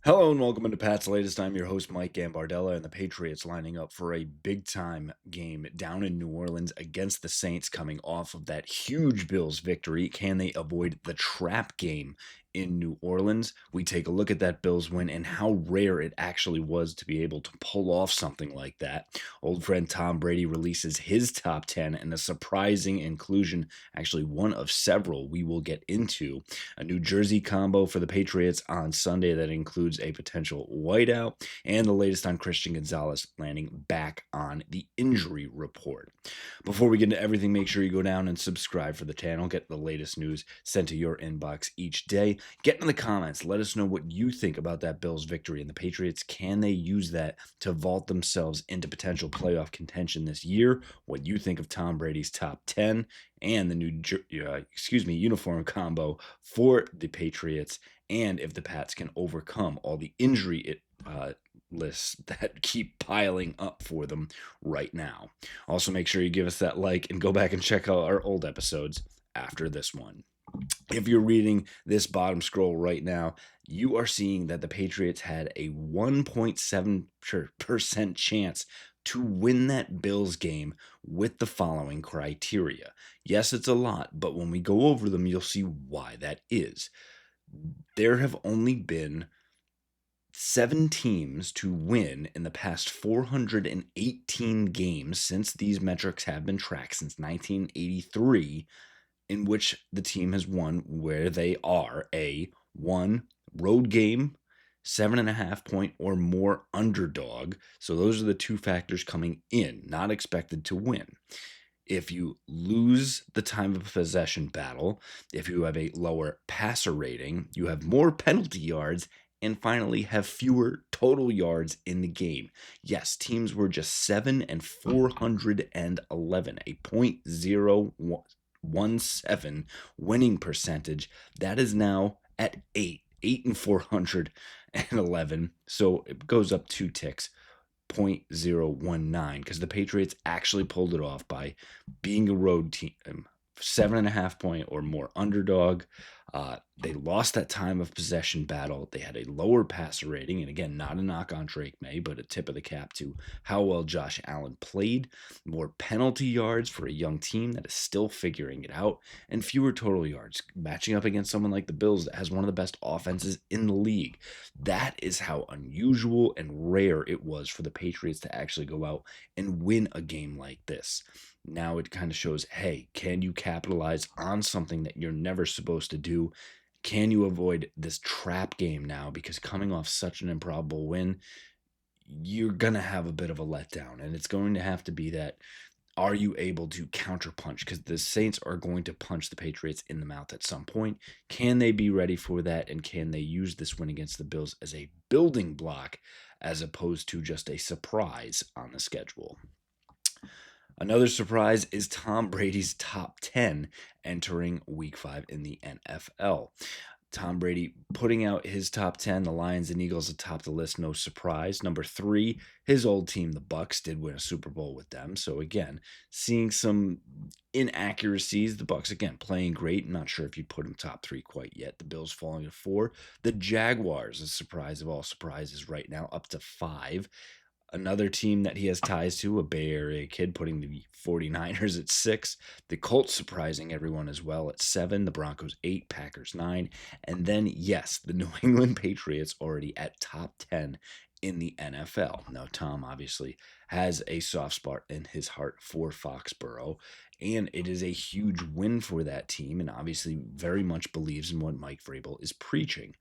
Hello and welcome into Pat's Latest. I'm your host, Mike Gambardella, and the Patriots lining up for a big time game down in New Orleans against the Saints coming off of that huge Bills victory. Can they avoid the trap game in New Orleans? We take a look at that Bills win and how rare it actually was to be able to pull off something like that. Old friend Tom Brady releases his top 10 and a surprising inclusion, actually one of several we will get into. A New Jersey combo for the Patriots on Sunday that includes a potential whiteout, and the latest on Christian Gonzalez landing back on the injury report. Before we get into everything, make sure you go down and subscribe for the channel. Get the latest news sent to your inbox each day. Get in the comments. Let us know what you think about that Bills victory and the Patriots. Can they use that to vault themselves into potential playoff contention this year? What you think of Tom Brady's top 10 and the uniform combo for the Patriots, and if the Pats can overcome all the injury lists that keep piling up for them right now. Also, make sure you give us that like and go back and check out our old episodes after this one. If you're reading this bottom scroll right now, you are seeing that the Patriots had a 1.7% chance to win that Bills game with the following criteria. Yes, it's a lot, but when we go over them, you'll see why that is. There have only been 7 teams to win in the past 418 games since these metrics have been tracked since 1983, in which the team has won where they are a 1 road game, 7.5 point or more underdog. So those are the two factors coming in, not expected to win. If you lose the time of possession battle, if you have a lower passer rating, you have more penalty yards, and finally have fewer total yards in the game. Yes, teams were just 7 and 411, a .017 winning percentage. That is now at 8 and 411. So it goes up 2 ticks. 0.019, because the Patriots actually pulled it off by being a road team, 7.5 point or more underdog. They lost that time of possession battle. They had a lower passer rating, and again, not a knock on Drake May, but a tip of the cap to how well Josh Allen played. More penalty yards for a young team that is still figuring it out, and fewer total yards, matching up against someone like the Bills that has one of the best offenses in the league. That is how unusual and rare it was for the Patriots to actually go out and win a game like this. Now it kind of shows, hey, can you capitalize on something that you're never supposed to do? Can you avoid this trap game now? Because coming off such an improbable win, you're going to have a bit of a letdown. And it's going to have to be that, are you able to counterpunch? Because the Saints are going to punch the Patriots in the mouth at some point. Can they be ready for that? And can they use this win against the Bills as a building block as opposed to just a surprise on the schedule? Another surprise is Tom Brady's top 10 entering week 5 in the NFL. Tom Brady putting out his top 10. The Lions and Eagles atop the list, no surprise. Number 3, his old team, the Bucks, did win a Super Bowl with them. So again, seeing some inaccuracies. The Bucks again playing great. Not sure if you put them top 3 quite yet. The Bills falling to 4. The Jaguars, a surprise of all surprises right now, up to 5. Another team that he has ties to, a Bay Area kid, putting the 49ers at 6. The Colts surprising everyone as well at 7. The Broncos 8. Packers 9. And then, yes, the New England Patriots already at top 10 in the NFL. Now, Tom obviously has a soft spot in his heart for Foxborough, and it is a huge win for that team, and obviously very much believes in what Mike Vrabel is preaching.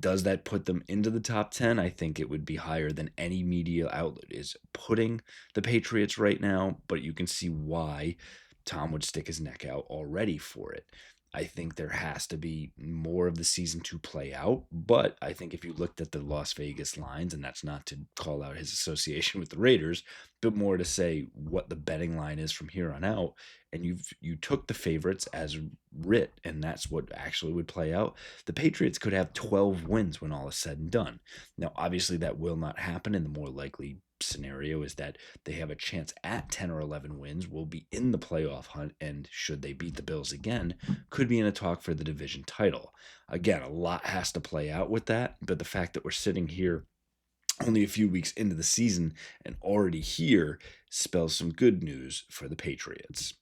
Does that put them into the top 10? I think it would be higher than any media outlet is putting the Patriots right now, but you can see why Tom would stick his neck out already for it. I think there has to be more of the season to play out, but I think if you looked at the Las Vegas lines, and that's not to call out his association with the Raiders, bit more to say what the betting line is from here on out, and you took the favorites as writ, and that's what actually would play out. The Patriots could have 12 wins when all is said and done. Now, obviously, that will not happen, and the more likely scenario is that they have a chance at 10 or 11 wins, will be in the playoff hunt, and should they beat the Bills again, could be in a talk for the division title. Again, a lot has to play out with that, but the fact that we're sitting here only a few weeks into the season and already here spells some good news for the Patriots.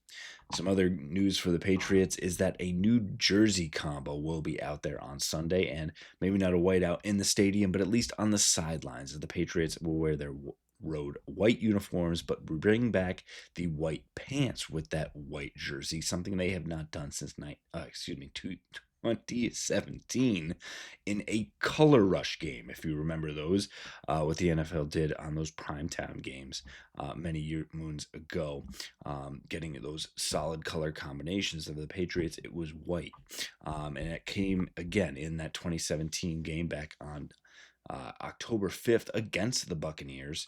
Some other news for the Patriots is that a new jersey combo will be out there on Sunday, and maybe not a whiteout in the stadium, but at least on the sidelines, as the Patriots will wear their road white uniforms, but bring back the white pants with that white jersey, something they have not done since 2017 in a color rush game, if you remember those, what the NFL did on those primetime games many moons ago, getting those solid color combinations of the Patriots. It was white, and it came again in that 2017 game back on October 5th against the Buccaneers,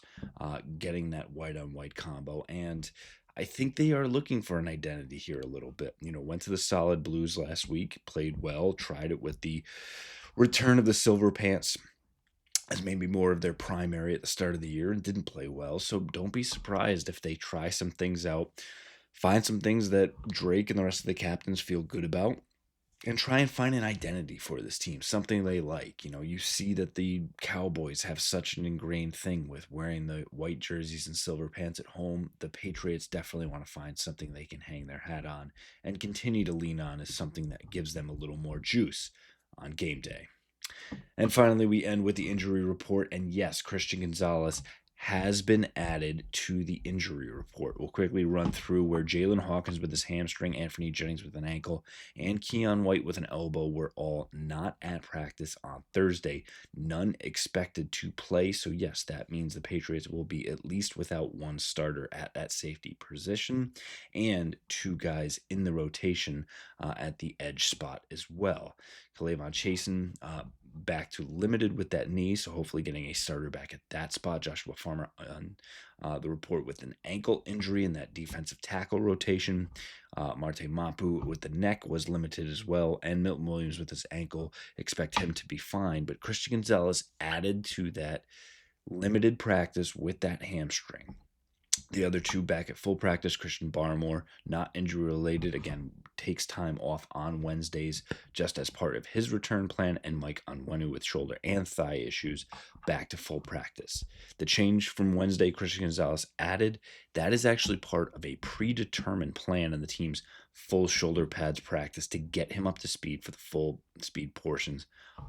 getting that white on white combo. And I think they are looking for an identity here a little bit. Went to the solid blues last week, played well, tried it with the return of the silver pants as maybe more of their primary at the start of the year, and didn't play well. So don't be surprised if they try some things out, find some things that Drake and the rest of the captains feel good about, and try and find an identity for this team, something they like. You see that the Cowboys have such an ingrained thing with wearing the white jerseys and silver pants at home. The Patriots definitely want to find something they can hang their hat on and continue to lean on as something that gives them a little more juice on game day. And finally, we end with the injury report. And yes, Christian Gonzalez has been added to the injury report. We'll quickly run through where Jalen Hawkins with his hamstring, Anthony Jennings with an ankle, and Keon White with an elbow were all not at practice on Thursday. None expected to play. So yes, that means the Patriots will be at least without one starter at that safety position and two guys in the rotation at the edge spot as well. K'Lavon Chasen back to limited with that knee, so hopefully getting a starter back at that spot. Joshua Farmer on the report with an ankle injury in that defensive tackle rotation. Marte Mapu with the neck was limited as well, and Milton Williams with his ankle. Expect him to be fine, but Christian Gonzalez added to that limited practice with that hamstring. The other two back at full practice. Christian Barmore, not injury related, again, takes time off on Wednesdays just as part of his return plan, and Mike Onwenu with shoulder and thigh issues back to full practice. The change from Wednesday, Christian Gonzalez added, that is actually part of a predetermined plan in the team's full shoulder pads practice to get him up to speed for the full speed portions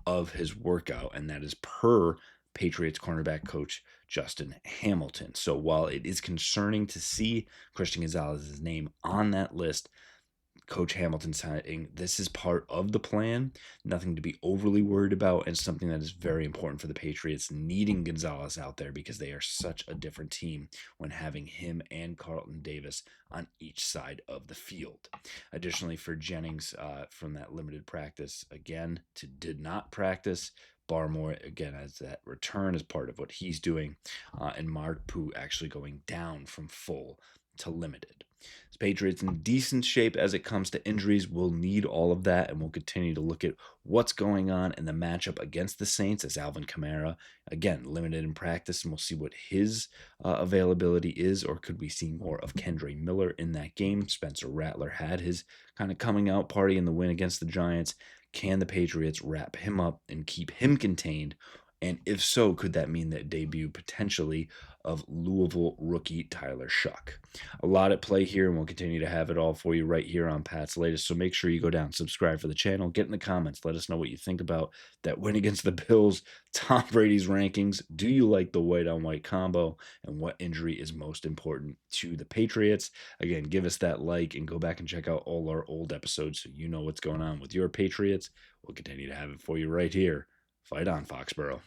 of his workout, and that is per Patriots cornerback coach Justin Hamilton. So while it is concerning to see Christian Gonzalez's name on that list, Coach Hamilton saying this is part of the plan, nothing to be overly worried about, and something that is very important for the Patriots, needing Gonzalez out there because they are such a different team when having him and Carlton Davis on each side of the field. Additionally, for Jennings from that limited practice, again, did not practice. Barmore, again, as that return as part of what he's doing, and Marpu actually going down from full to limited. The Patriots in decent shape as it comes to injuries. Will need all of that, and we'll continue to look at what's going on in the matchup against the Saints as Alvin Kamara, again, limited in practice, and we'll see what his availability is, or could we see more of Kendre Miller in that game? Spencer Rattler had his kind of coming out party in the win against the Giants. Can the Patriots wrap him up and keep him contained? And if so, could that mean that debut potentially of Louisville rookie Tyler Shuck? A lot at play here, and we'll continue to have it all for you right here on Pat's Latest. So make sure you go down, subscribe for the channel, get in the comments, let us know what you think about that win against the Bills, Tom Brady's rankings. Do you like the white on white combo, and what injury is most important to the Patriots? Again, give us that like and go back and check out all our old episodes so you know what's going on with your Patriots. We'll continue to have it for you right here. Fight on, Foxborough.